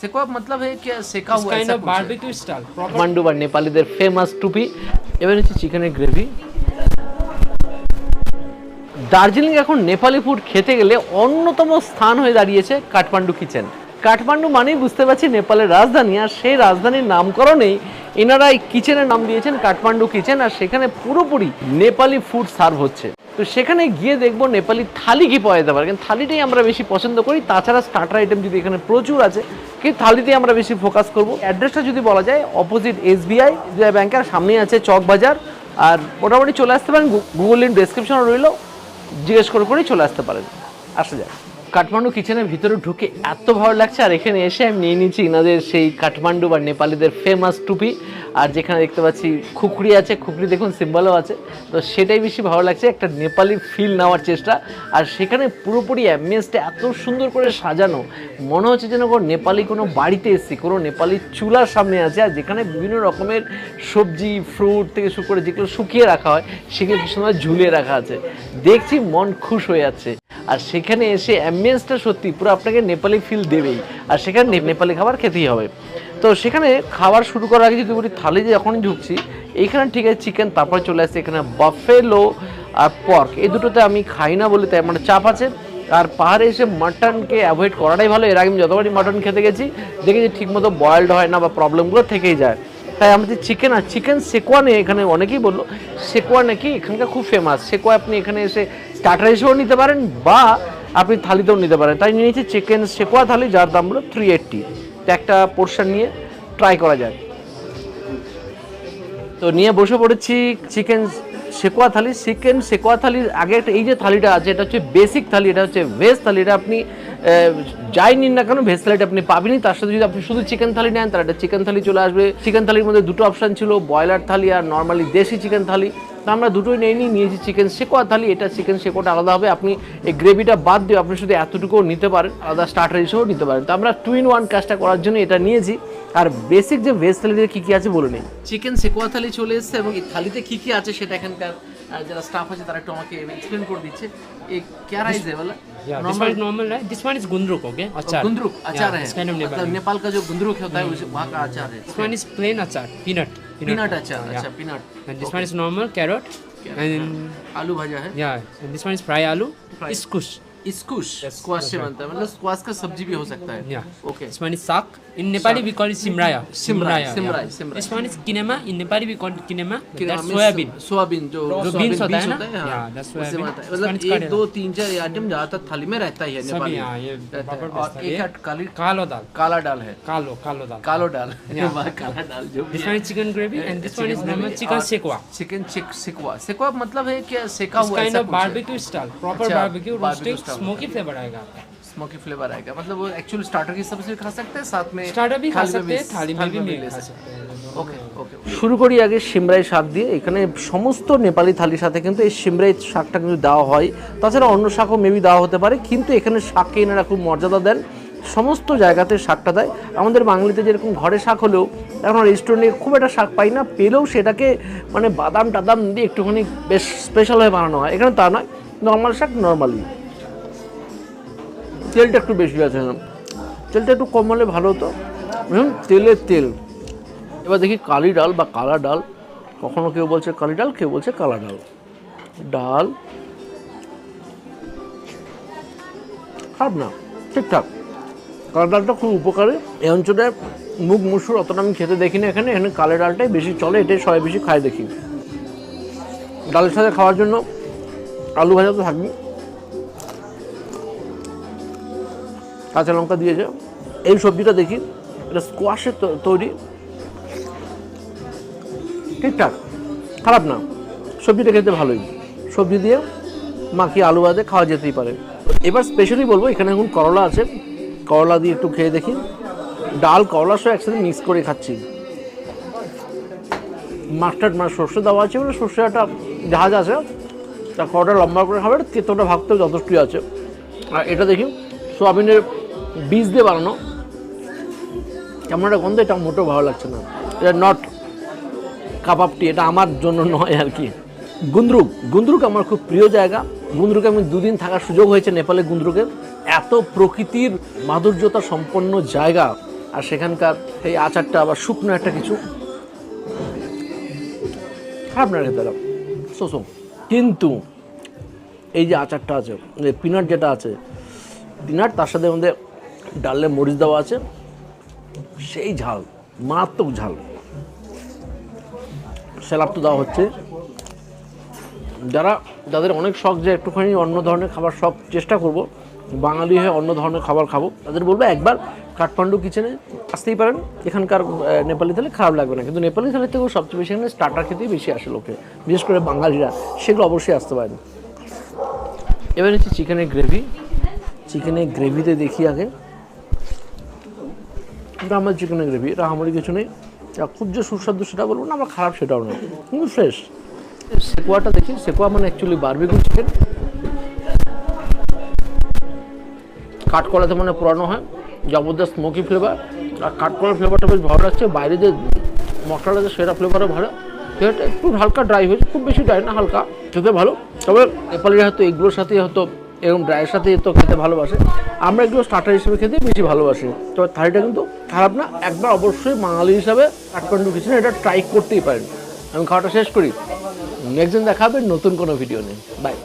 सेकवा मतलब है क्या सेका हुआ काइंड ऐसा ऑफ कुछ है? बारबिक्यू स्टाइल प्रॉपर কাঠমান্ডু বা নেপালিদের ফেমাস টুপি। এবার হচ্ছে চিকেনের গ্রেভি। দার্জিলিং এখন নেপালি ফুড খেতে গেলে অন্যতম স্থান হয়ে দাঁড়িয়েছে কাঠমান্ডু কিচেন। কাঠমান্ডু মানেই বুঝতে পারছি নেপালের রাজধানী, আর সেই রাজধানীর নামকরণেই এনারা এই কিচেনের নাম দিয়েছেন কাঠমান্ডু কিচেন। আর সেখানে পুরোপুরি নেপালি ফুড সার্ভ হচ্ছে। তো সেখানে গিয়ে দেখবো নেপালি থালি কি পাওয়া যেতে পারে, কিন্তু থালিটাই আমরা বেশি পছন্দ করি। তাছাড়া স্টার্টার আইটেম যদি এখানে প্রচুর আছে, কিন্তু থালিতেই আমরা বেশি ফোকাস করবো। অ্যাড্রেসটা যদি বলা যায়, অপোজিট SBI ব্যাংকের সামনেই আছে চক বাজার। আর মোটামুটি চলে আসতে পারেন, গুগল লিঙ্ক ডেসক্রিপশনে রইল, জিজ্ঞেস করেই চলে আসতে পারেন। আসা যায় কাঠমান্ডু কিচেনের ভিতরে ঢুকে এত ভালো লাগছে। আর এখানে এসে আমি নিয়ে নিচ্ছি এনাদের সেই কাঠমান্ডু বা নেপালিদের ফেমাস টুপি। আর যেখানে দেখতে পাচ্ছি খুকরি আছে, খুকরি দেখুন সিম্বলও আছে। তো সেটাই বেশি ভালো লাগছে, একটা নেপালি ফিল নেওয়ার চেষ্টা। আর সেখানে পুরোপুরি অ্যাম্বিয়েন্সটা এত সুন্দর করে সাজানো, মনে হচ্ছে যেন নেপালি কোনো বাড়িতে এসেছি, কোনো নেপালি চুলার সামনে আছে। আর যেখানে বিভিন্ন রকমের সবজি ফ্রুট থেকে শুরু করে যেগুলো শুকিয়ে রাখা হয়, সেগুলো কিছু সময় ঝুলিয়ে রাখা আছে। দেখছি মন খুশ হয়ে যাচ্ছে। আর সেখানে এসে অ্যাম্বিয়েন্সটা সত্যি পুরো আপনাকে নেপালি ফিল দেবেই। আর সেখানে নেপালি খাবার খেতেই হবে। তো সেখানে খাবার শুরু করার আগে যদি বলি, থালিতে যখনই ঢুকছি এইখানে ঠিক আছে চিকেন, তারপরে চলে আসছে এখানে বাফেলো আর পর্ক। এই দুটোতে আমি খাই না বলে তাই আমার চাপ আছে। আর পাহাড়ে এসে মাটনকে অ্যাভয়েড করাটাই ভালো। এর আগে আমি যতবারই মাটন খেতে গেছি দেখেছি ঠিকমতো বয়েলড হয় না বা প্রবলেমগুলো থেকেই যায়। তাই আমাদের চিকেন আর চিকেন সেকোয়া নেই এখানে। অনেকেই বললো সেকোয়া নাকি এখানকার খুব ফেমাস। সেকোয়া আপনি এখানে এসে স্টার্টার হিসেবেও নিতে পারেন বা আপনি থালিতেও নিতে পারেন। তাই নিয়েছি চিকেন সেকোয়া থালি, যার দাম হলো 380। তো একটা পোর্শন নিয়ে ট্রাই করা যায়। তো নিয়ে বসে পড়েছি চিকেন সেকোয়া থালি। চিকেন সেকোয়া থালির আগে একটা এই যে থালিটা আছে, এটা হচ্ছে বেসিক থালি, এটা হচ্ছে ভেজ থালি। এটা আপনি যাই নিন না কেন ভেজ থালিটা আপনি পাবেনই। তার সাথে যদি আপনি শুধু চিকেন থালি নেন তাহলে একটা চিকেন থালি চলে আসবে। চিকেন থালির মধ্যে দুটো অপশান ছিল, ব্রয়লার থালি আর নর্মালি দেশি চিকেন থালি। তো আমরা দুটোই নিয়েছি চিকেন সেকোয়া থালি। এটা চিকেন সেকোয়াটা আলাদা হবে, আপনি এই গ্রেভিটা বাদ দিয়ে আপনি শুধু এতটুকুও নিতে পারেন, আলাদা স্টার্টার হিসেবেও নিতে পারেন। তো আমরা 2-in-1 কাজটা করার জন্য এটা নিয়েছি। আর বেসিক যে ভেজ থালিতে কী কী আছে বলে নেই। চিকেন সেকোয়া থালি চলে এসেছে এবং এই থালিতে কী কী আছে সেটা এখানকার যারা স্টাফ আছে তারা একটু আমাকে এক্সপ্লেন করে দিচ্ছে। এই क्या राइस है वाला? Yeah, this one is normal rice. This one is gundruk, okay? Achar. गुंदरुक अचार Yeah, है, it's kind of मतलब Nepali. नेपाल का जो गुंदरुक होता है वहाँ का अचार है। This one is plain achar, peanut. Peanut अचार, Yeah. अच्छा peanut. And this one is normal carrot. And आलू भाजा है, yeah, and this one is fry aloo. Fry. Iskush. Squash, squash से बनता है, मतलब स्क्वाश का सब्जी भी हो सकता है। Yeah. Okay, This one is sak. In Nepali we call it simraya. Simrai, yeah. simrai, simrai. This one is kinema. In Nepali we call it kinema. That's means soybean. Soybean जो beans होता है ना? हाँ, Yeah, that's उससे soybean. बनता है। This one मतलब is 1, करेला. 2, 3, 4 आइटम ज्यादातर थाली में रहता ही है नेपाल सभी में। हाँ ये रहता proper है। और best एक है. हट काली Kalo dal. काला डाल है, Kalo dal. कालो डाल Yeah. वाह, काला डाल जो भी This है। one is chicken gravy and this one is chicken normal gravy chicken और sekwa. चिकन सेकवा। सेकवा मतलब है क्या सेका It's हुआ kind ऐसा of कुछ है? barbecue style, proper अच्छा, barbecue, barbecue roasted, style smoky flavor आएगा आपका। स्मोकी फ्लेवर आएगा। मतलब वो एक्चुअली स्टार्टर की सबसे खा सकते हैं, साथ में स्टार्टर भी खा थाली सकते हैं, थाली में भी ले खा सकते सकते हैं। हैं। Okay okay. শুরু করি আগে সিমরাই শাক দিয়ে। এখানে সমস্ত নেপালি থালির সাথে কিন্তু এই সিমরাই শাকটা কিন্তু দেওয়া হয়। তাছাড়া অন্য শাকও মেবি দেওয়া হতে পারে, কিন্তু এখানে শাককে এনারা খুব মর্যাদা দেন। সমস্ত জায়গাতে শাকটা দেয়। আমাদের বাঙালিতে যেরকম ঘরে শাক হলেও এখন রেস্টুরেন্টে খুব একটা শাক পাই না, পেলেও সেটাকে মানে বাদাম টাদাম দিয়ে একটুখানি বেশ স্পেশাল হয়ে বানানো হয়। এখানে তা নয়, নর্মাল শাক নর্মালি। তেলটা একটু বেশি আছে, তেলটা একটু কম হলে ভালো হতো। তেলের তেল। এবার দেখি কালি ডাল বা কালা ডাল। কখনো কেউ বলছে কালি ডাল, কেউ বলছে কালা ডাল। ডাল খারাপ না, ঠিকঠাক। কালা ডালটা খুব উপকারী। এই অঞ্চলে মুগ মুসুর অতটা আমি খেতে দেখি না, এখানে কালো ডালটাই বেশি চলে, এটাই সবাই বেশি খায় দেখি। ডালের সাথে খাওয়ার জন্য আলু ভাজা তো থাকবে, কাঁচা লঙ্কা দিয়েছে। এই সবজিটা দেখি, এটা স্কোয়াশের তৈরি, ঠিকঠাক, খারাপ না। সবজিটা খেতে ভালোই, সবজি দিয়ে মাখিয়ে আলু ভাজা খাওয়া যেতেই পারে। এবার স্পেশালি বলবো এখানে এখন করলা আছে, করলা দিয়ে একটু খেয়ে দেখি। ডাল করলার সহ একসাথে মিক্স করে খাচ্ছি। মাস্টার্ড মানে সর্ষে দেওয়া আছে, মানে সর্ষে একটা জাহাজ আছে, তা করটা লম্বা করে খাবে, তেতোটা ভাগতেও যথেষ্টই আছে। আর এটা দেখি সোয়াবিনের বীজ দিয়ে বানানো, কেমন একটা গন্ধ, এটা মোটেও ভালো লাগছে না। এটা নট কাবাবটি, এটা আমার জন্য নয় আর কি। গুন্দ্রুক আমার খুব প্রিয় জায়গা। গুন্দ্রুকে আমি 2 দিন থাকার সুযোগ হয়েছে নেপালে। গুন্দ্রুকে এত প্রকৃতির মাধুর্যতা সম্পন্ন জায়গা, আর সেখানকার এই আচারটা আবার শুকনো একটা কিছু, খারাপ না খেতে সোসো। কিন্তু এই যে আচারটা আছে, পিনাট যেটা আছে, পিনাট তার সাথে আমাদের ডালে মরিচ দেওয়া আছে, সেই ঝাল, মারাত্মক ঝাল। স্যালাড তো দেওয়া হচ্ছে। যাদের অনেক শখ যে একটুখানি অন্য ধরনের খাবার সব চেষ্টা করব, বাঙালি হয়ে অন্য ধরনের খাবার খাবো, তাদের বলবো একবার কাঠমান্ডু কিচেনে আসতেই পারেন। এখানকার নেপালি থালি খারাপ লাগবে না, কিন্তু নেপালি থালির থেকেও সবচেয়ে বেশি এখানে স্টার্টার খেতেই বেশি আসে লোকে, বিশেষ করে বাঙালিরা, সেগুলো অবশ্যই আসতে পারেন। এবার হচ্ছে চিকেনের গ্রেভি। চিকেনের গ্রেভিতে দেখি আগে, এটা আমার চিকেনের গ্রেভি, এটা আমারই কিছু নেই। খুব যে সুস্বাদু সেটা বলবো না, আমার খারাপ সেটাও না, কিন্তু ফ্রেশ। সেকুয়াটা দেখি, সেকুয়া মানে অ্যাকচুয়ালি বারবিকিউ চিকেন, কাঠকলাতে মানে পোড়ানো হয়, জবরদস্ত স্মোকি ফ্লেভার। আর কাঠকলার ফ্লেভারটা বেশ ভালো লাগছে, বাইরে যে মশলাটা আছে সেটা ফ্লেভারও ভালো। সেটা একটু হালকা ড্রাই হয়েছে, খুব বেশি ড্রাই না, হালকা, খেতে ভালো। তবে নেপালিরা হয়তো এগুলোর সাথে হয়তো এরকম ড্রাইয়ের সাথে তো খেতে ভালোবাসে, আমরা এগুলো স্টার্টার হিসেবে খেতে বেশি ভালোবাসি। তবে থালিটা কিন্তু খারাপ না, একবার অবশ্যই বাঙালি হিসাবে কাঠমান্ডু কিচেনে এটা ট্রাই করতেই পারেন। আমি খাওয়াটা শেষ করি, নেক্সট দিন দেখা হবে নতুন কোনো ভিডিও নিয়ে। বাই।